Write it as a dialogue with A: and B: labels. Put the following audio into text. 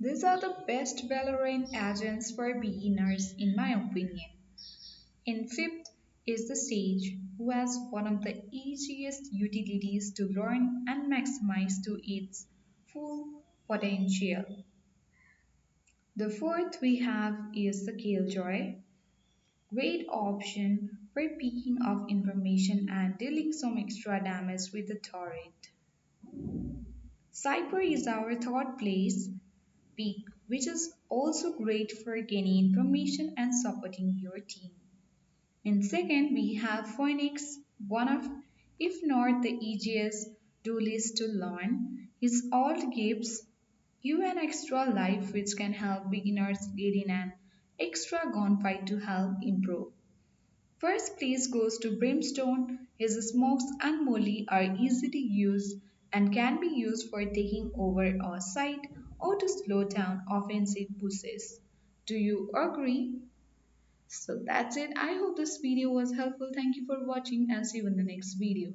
A: These are the best Valorant agents for beginners, in my opinion. In fifth is the Sage, who has one of the easiest utilities to learn and maximize to its full potential. The fourth we have is the Killjoy, great option for picking up information and dealing some extra damage with the turret. Cypher is our third place pick, which is also great for gaining information and supporting your team. In second, we have Phoenix, one of, if not the easiest duelist to learn. His ult gives you an extra life which can help beginners get in an extra gunfight to help improve. First place goes to Brimstone. His smokes and molly are easy to use and can be used for taking over a site or to slow down offensive pushes. Do you agree? So that's it. I hope this video was helpful. Thank you for watching and see you in the next video.